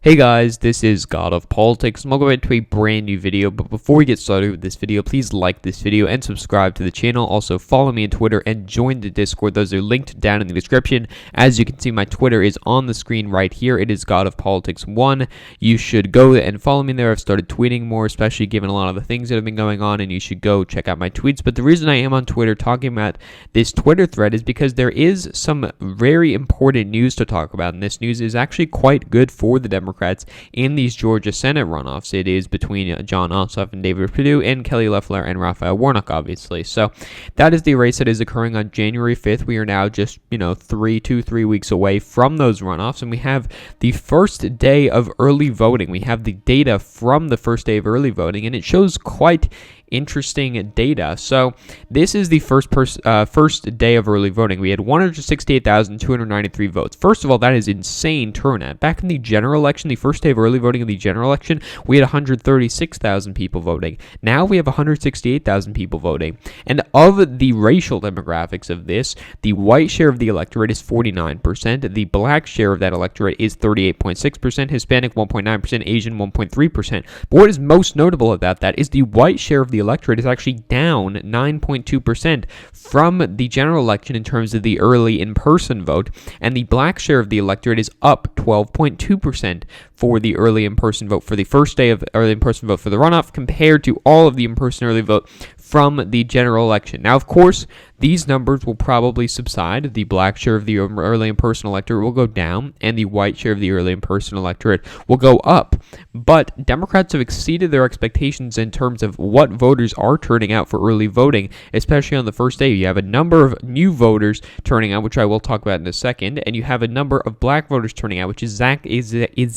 Hey guys, this is God of Politics, and welcome back to a brand new video. But before we get started with this video, please like this video and subscribe to the channel. Also follow me on Twitter and join the Discord. Those are linked down in the description. As you can see, my Twitter is on the screen right here. It is God of Politics 1. You should go and follow me there. I've started tweeting more, especially given a lot of the things that have been going on, and you should go check out my tweets. But the reason I am on Twitter talking about this Twitter thread is because there is some very important news to talk about, and this news is actually quite good for the Democrats in these Georgia Senate runoffs. It is between Jon Ossoff and David Perdue and Kelly Loeffler and Raphael Warnock, obviously. So that is the race that is occurring on January 5th. We are now just, 3 weeks away from those runoffs, and we have the first day of early voting. We have the data from the first day of early voting, and it shows quite interesting data. So this is the first day of early voting. We had 168,293 votes. First of all, that is insane turnout. Back in the general election, the first day of early voting in the general election, we had 136,000 people voting. Now we have 168,000 people voting. And of the racial demographics of this, the white share of the electorate is 49%. The black share of that electorate is 38.6%. Hispanic 1.9%. Asian 1.3%. But what is most notable about that is the white share of the electorate is actually down 9.2% from the general election in terms of the early in-person vote, and the black share of the electorate is up 12.2% for the early in-person vote for the first day of early in-person vote for the runoff compared to all of the in-person early vote from the general election. Now, of course, these numbers will probably subside. The black share of the early in-person electorate will go down, and the white share of the early in-person electorate will go up. But Democrats have exceeded their expectations in terms of what voters are turning out for early voting, especially on the first day. You have a number of new voters turning out, which I will talk about in a second, and you have a number of black voters turning out, which is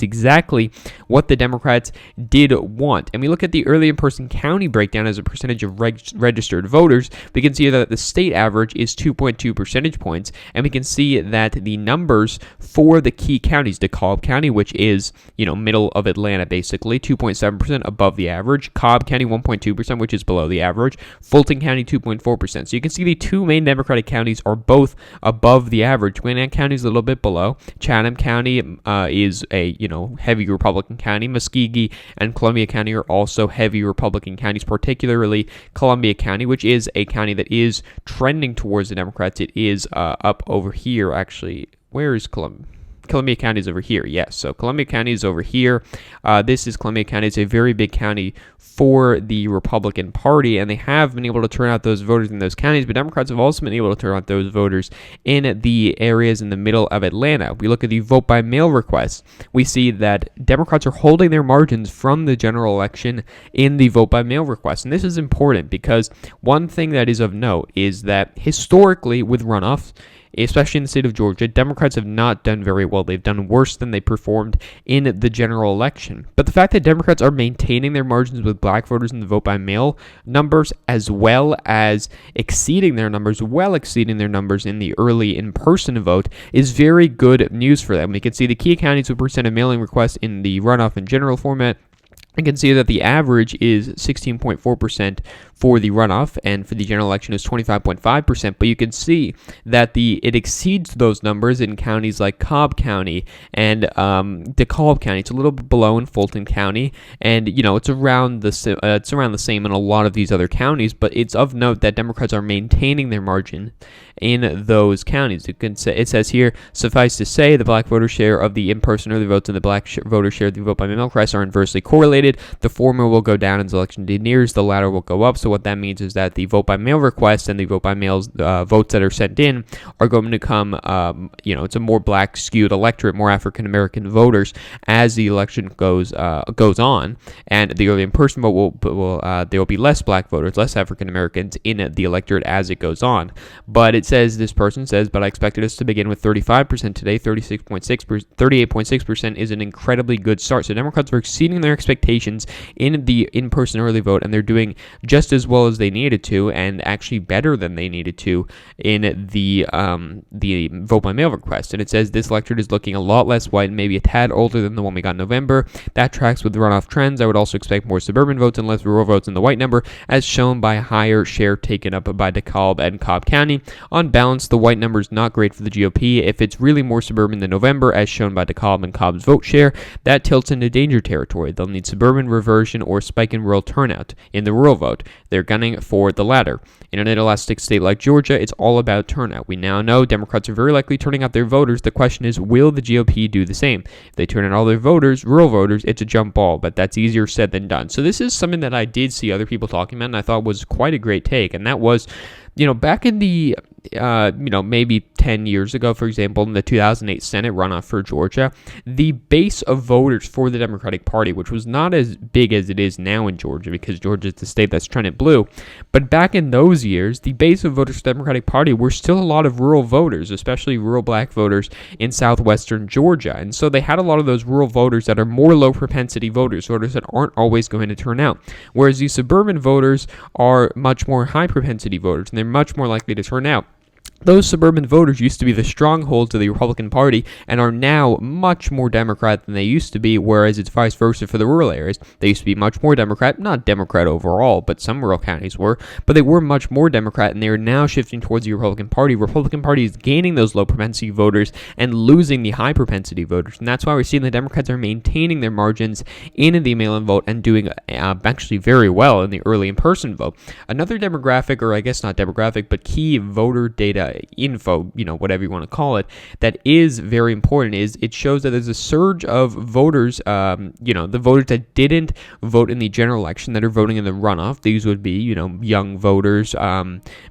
exactly what the Democrats did want. And we look at the early in-person county breakdown as a percentage of registered voters. We can see that the state average is 2.2 percentage points, and we can see that the numbers for the key counties, DeKalb County, which is, middle of Atlanta basically, 2.7% above the average, Cobb County 1.2%, which is below the average, Fulton County 2.4%. So you can see the two main Democratic counties are both above the average. Gwinnett County is a little bit below. Chatham County is a, heavy Republican county. Muskogee and Columbia County are also heavy Republican counties, particularly Columbia County, which is a county that is trending towards the Democrats. It is up over here, actually. Where is Columbia? Columbia County is over here, yes. So Columbia County is over here. This is Columbia County. It's a very big county for the Republican Party, and they have been able to turn out those voters in those counties, but Democrats have also been able to turn out those voters in the areas in the middle of Atlanta. We look at the vote-by-mail requests. We see that Democrats are holding their margins from the general election in the vote-by-mail requests, and this is important because one thing that is of note is that historically with runoffs, especially in the state of Georgia, Democrats have not done very well. They've done worse than they performed in the general election. But the fact that Democrats are maintaining their margins with black voters in the vote-by-mail numbers, as well as exceeding their numbers in the early in-person vote, is very good news for them. We can see the key counties with percent of mailing requests in the runoff and general format. You can see that the average is 16.4% for the runoff, and for the general election is 25.5%. But you can see that it exceeds those numbers in counties like Cobb County and DeKalb County. It's a little bit below in Fulton County, and it's around the same in a lot of these other counties. But it's of note that Democrats are maintaining their margin in those counties. It says here, suffice to say, the black voter share of the in-person early votes and the black voter share of the vote-by-mail requests are inversely correlated. The former will go down as the election nears, the latter will go up. So what that means is that the vote-by-mail requests and the vote-by-mail votes that are sent in are going to come, it's a more black-skewed electorate, more African-American voters as the election goes on. And the early in-person vote there will be less black voters, less African-Americans in the electorate as it goes on. But this person says, but I expected us to begin with 35% today. 38.6% is an incredibly good start. So Democrats are exceeding their expectations locations in the in-person early vote, and they're doing just as well as they needed to, and actually better than they needed to in the vote by mail request. And it says this electorate is looking a lot less white and maybe a tad older than the one we got in November. That tracks with the runoff trends. I would also expect more suburban votes and less rural votes in the white number, as shown by a higher share taken up by DeKalb and Cobb County. On balance, the white number is not great for the GOP. If it's really more suburban than November, as shown by DeKalb and Cobb's vote share, that tilts into danger territory. They'll need suburban reversion or spike in rural turnout in the rural vote. They're gunning for the latter. In an inelastic state like Georgia, it's all about turnout. We now know Democrats are very likely turning out their voters. The question is, will the GOP do the same? If they turn out all their voters, rural voters, it's a jump ball, but that's easier said than done. So this is something that I did see other people talking about, and I thought was quite a great take, and that was, back in the maybe 10 years ago, for example, in the 2008 Senate runoff for Georgia, the base of voters for the Democratic Party, which was not as big as it is now in Georgia, because Georgia is the state that's trending blue, but back in those years, the base of voters for the Democratic Party were still a lot of rural voters, especially rural black voters in southwestern Georgia. And so they had a lot of those rural voters that are more low propensity voters that aren't always going to turn out. Whereas the suburban voters are much more high propensity voters, and they're much more likely to turn out. Those suburban voters used to be the strongholds of the Republican Party and are now much more Democrat than they used to be, whereas it's vice versa for the rural areas. They used to be much more Democrat, not Democrat overall, but some rural counties were, but they were much more Democrat, and they are now shifting towards the Republican Party. Republican Party is gaining those low propensity voters and losing the high propensity voters, and that's why we're seeing the Democrats are maintaining their margins in the mail-in vote and doing actually very well in the early in-person vote. Another demographic, or I guess not demographic, but key voter data info, whatever you want to call it, that is very important is it shows that there's a surge of voters, the voters that didn't vote in the general election that are voting in the runoff. These would be, young voters,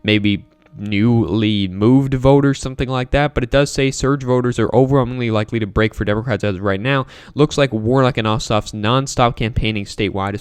maybe newly moved voters, something like that, but it does say surge voters are overwhelmingly likely to break for Democrats as of right now. Looks like Warnock and Ossoff's nonstop campaigning statewide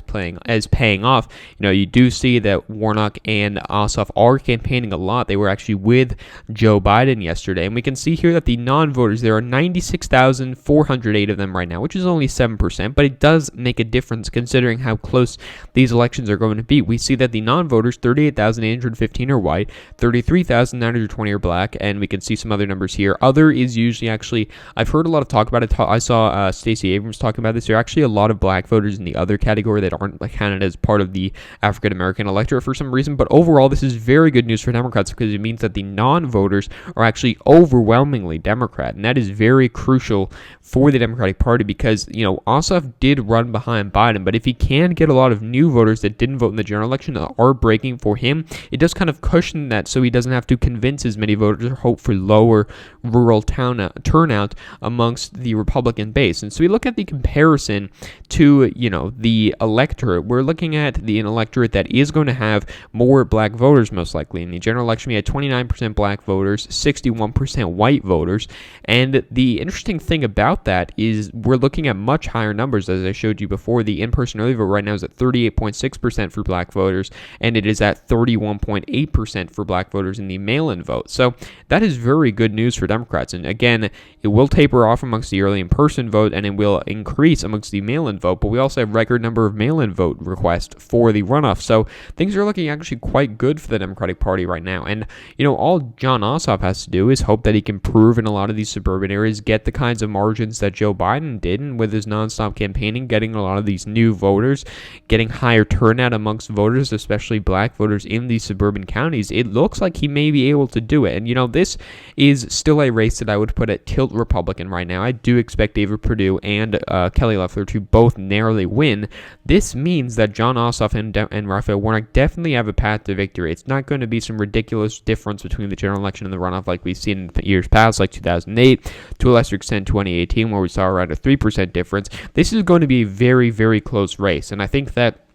is paying off. You do see that Warnock and Ossoff are campaigning a lot. They were actually with Joe Biden yesterday, and we can see here that the non-voters, there are 96,408 of them right now, which is only 7%, but it does make a difference considering how close these elections are going to be. We see that the non-voters, 38,815 are white, 33,920 are black, and we can see some other numbers here. Other is usually actually, I've heard a lot of talk about it. I saw Stacey Abrams talking about this. There are actually a lot of black voters in the other category that aren't counted as part of the African American electorate for some reason, but overall this is very good news for Democrats because it means that the non-voters are actually overwhelmingly Democrat, and that is very crucial for the Democratic Party because, Ossoff did run behind Biden, but if he can get a lot of new voters that didn't vote in the general election that are breaking for him, it does kind of cushion that so he doesn't have to convince as many voters or hope for lower rural turnout amongst the Republican base. And so we look at the comparison to, the electorate. We're looking at an electorate that is going to have more black voters most likely. In the general election, we had 29% black voters, 61% white voters. And the interesting thing about that is we're looking at much higher numbers. As I showed you before, the in-person early vote right now is at 38.6% for black voters, and it is at 31.8% for black voters in the mail-in vote. So that is very good news for Democrats. And again, it will taper off amongst the early in-person vote, and it will increase amongst the mail-in vote. But we also have record number of mail-in vote requests for the runoff. So things are looking actually quite good for the Democratic Party right now. And, all Jon Ossoff has to do is hope that he can prove in a lot of these suburban areas, get the kinds of margins that Joe Biden did, and with his nonstop campaigning, getting a lot of these new voters, getting higher turnout amongst voters, especially black voters in these suburban counties. It looks like he may be able to do it. And, this is still a race that I would put at tilt Republican right now. I do expect David Perdue and Kelly Loeffler to both narrowly win. This means that Jon Ossoff and Raphael Warnock definitely have a path to victory. It's not going to be some ridiculous difference between the general election and the runoff like we've seen in years past, like 2008, to a lesser extent 2018, where we saw around a 3% difference. This is going to be a very, very close race, and I think that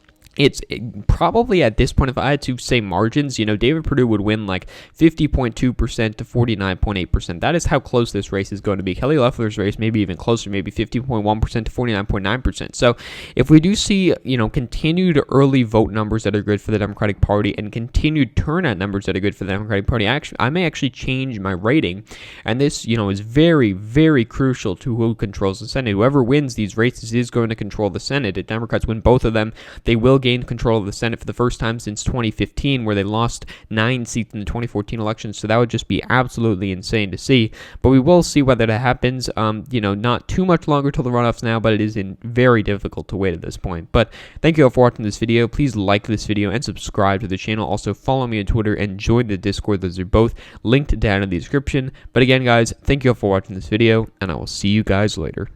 probably at this point, if I had to say margins, David Perdue would win like 50.2% to 49.8%. That is how close this race is going to be. Kelly Loeffler's race maybe even closer, maybe 50.1% to 49.9%. So if we do see, continued early vote numbers that are good for the Democratic Party and continued turnout numbers that are good for the Democratic Party, I may actually change my rating. And this, is very, very crucial to who controls the Senate. Whoever wins these races is going to control the Senate. If Democrats win both of them, they will gain control of the Senate for the first time since 2015, where they lost 9 seats in the 2014 election. So that would just be absolutely insane to see. But we will see whether that happens. Not too much longer till the runoffs now, but it is very difficult to wait at this point. But thank you all for watching this video. Please like this video and subscribe to the channel. Also follow me on Twitter and join the Discord. Those are both linked down in the description. But again, guys, thank you all for watching this video, and I will see you guys later.